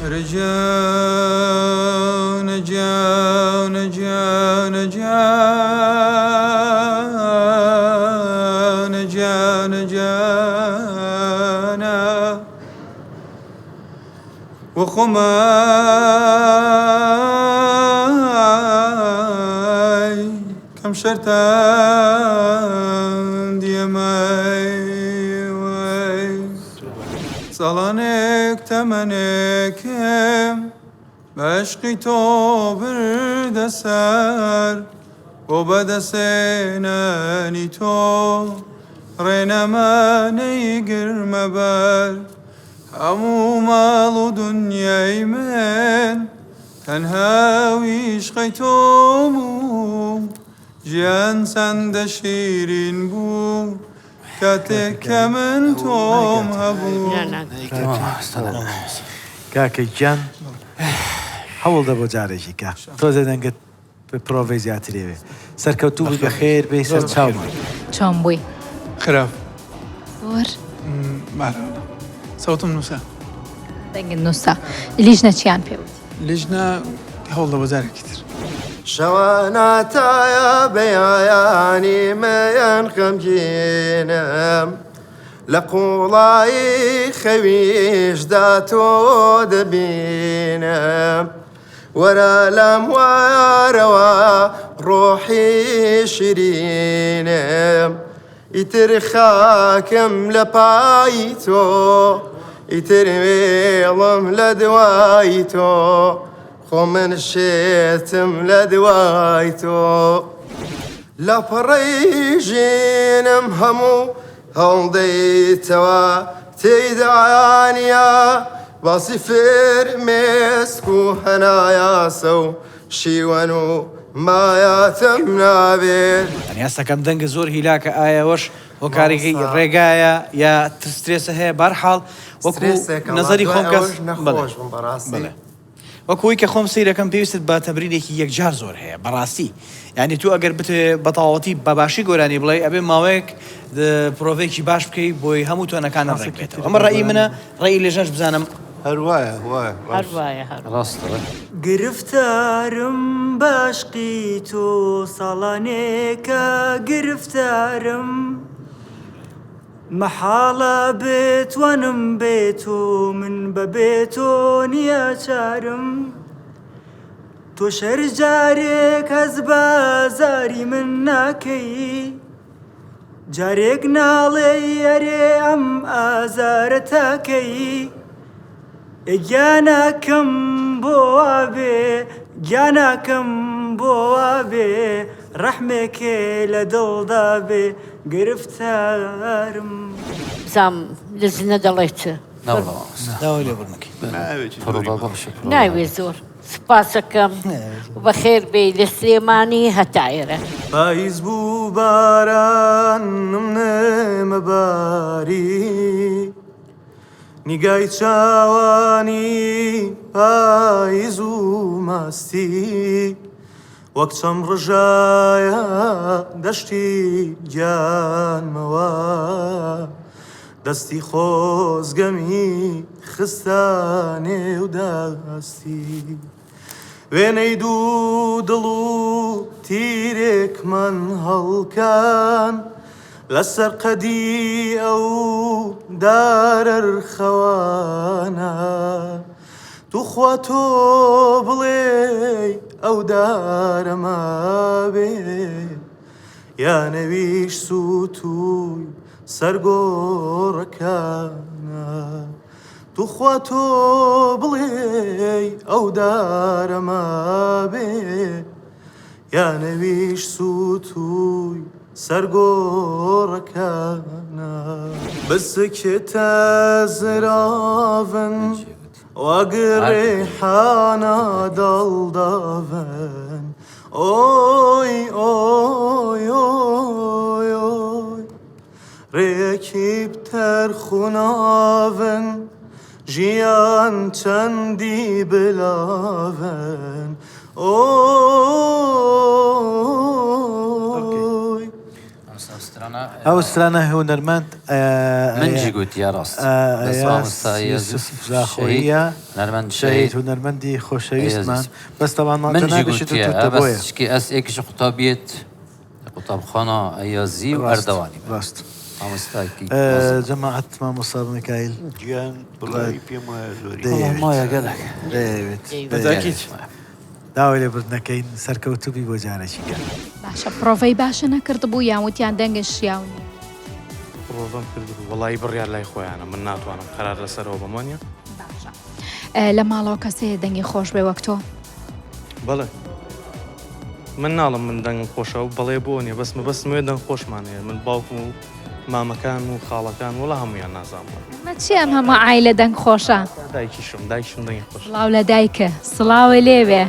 رجاء نجاء نجاء نجاء نجاء نجانا وخماي كم شرطان ديماي سالانك تمنكم عشقی تو برد سر و بد سینانی تو رینمانی گرم بر همو مال و دنیای من تنها عشقی تو مو جیان سند شیرین بو کاتک من توم هبو کاکە گیان هەوڵدە بۆ جارێکی کا تۆزە دەنگت بە پرۆڤی زیاترێوێ سەرکەوتوو بووی بە خێر بێ سەر چاومان چۆن بووی؟ خراپ زۆر سەوتم نووسە دەنگت نووسە لیژنە چیان پێوت؟ لیژنە هەوڵدە بۆ جارێکی تر شەواناتایە بەیانی مەیان خەمگینم لە قوڵایی خەویشدا تۆ دەبینم وەرە لەم وارەوە ڕۆحی شیرینم ئیتر خاکم لە پای تۆ ئیتر وێڵم لە دوای تۆ خۆ من شێتم لە دوای تۆ لە پڕەی ژینم هەموو هەڵدەیتەوە تێیدایانە باسی فرمێسک و هەنایاسە و شیوەن و مایاتم نابێت ئەنیاستەکەم دەنگە زۆر هیلاکە ئایەوەش بۆ کارێکی ڕێگایە یا ترسێسە هەیە بەرحاڵ وەکو نەزەری خۆم کەس نەخۆش بم بەڕاستی وەکوی کە خۆم سیرەکەم پێویستت بە تەمرینێکی یەکجار زۆر هەیە بەڕاستی یعنی تو ئەگەر بتێ بەتەواوەتی بەباشی گۆرانی بڵێ ئەبێ ماوەیەک پرۆڤێکی باش بکەی بۆی هەموو تۆنەکانە ڕێکێتەوە ئەمە ڕێی منە ڕێی لێژەش بزانم هەروایە ڕاستەوە گرفتارم باشقی تۆ ساڵانێکە گرفتارم مەحاڵە بتوانم بێت و من بە بێت و نییە چارم تۆ شەر جارێک هەز بازاری من ناکەی جارێک ناڵێ ئەرێ ئەم ئازارە تاکەی گیانەکەم بۆ وابێ گیانەکەم بۆ وابێ ڕەحمێکێ لە دڵدا بێ گرفتارم بزام لە زنە دەڵێت داوای لێ بڕنەکەی ناوێ زۆر سپاسەکەم بە خێر بێ لە سلێمانی هەتایرە پاییز بوو بارانم نەمەباری نیگای چاوانی پاییز و ماستی وەک چەم ڕژایە دەشتی گیانمەوە دەستی خۆزگەمی خستانێ و دەستی وێنەی دوو دڵ و تیرێکمان هەڵکان لەسەر قەدی ئەو دارەرخەوانە توخوا تۆ بڵێ ئەو دارەما بێ یا نەویش سووتوی سەرگۆڕەکانە توخوا تۆ بڵێ ئەو دارەما بێ یا نەویش سووتوی سەرگۆڕەکانە بسکتە زراون وەگڕێحانە دڵداون ئۆی ئۆی ئۆی ئۆی ڕێکی بتەرخوناون ژیان چەندی بلاون ئۆی ئەو سرانە هونەرمەند منجی گوتی یا ڕاست یوسف زاخۆیە نەرمەند شەید هونەرمەندی خۆشەویستمان بەستەوان منجی گوتیە بۆیە بەس شکی ئەس ئێکیش قوتابیت قوتابخانە ئەیازی و ئەردەوانی ڕاست مامۆستایکی جەماعەت مامۆستا میکایل گیان بڵای پێم وایە زۆری مایە گەلک دەوێت داوای لێ بردنەکەین سەرکەوتوبی بۆ جارێکی گەل باشە پرۆڤەی باشە نەکردبوو یانوتیان دەنگە شیاونی ڕۆڤم کردبوو وەڵی بڕیار لای خۆیانە من ناتوانم قەرار لەسەرەوە بمانە باشە لە ماڵەوە کەسێ دەنگی خۆش بێ وەک تۆ بەڵێ من ناڵم من دەنگم خۆشە و بەڵێ بۆ نیە بەسمێ دەنگ خۆشمانەیە من باوکم و مامەکان و خاڵەکان وڵا هەمویان نازانم مەچی ئەم هەموو ئایلە دەنگ خۆشە دایکیشم دایکشم دەنگی خۆش سڵاو لە دایکە سڵاوە لێوێ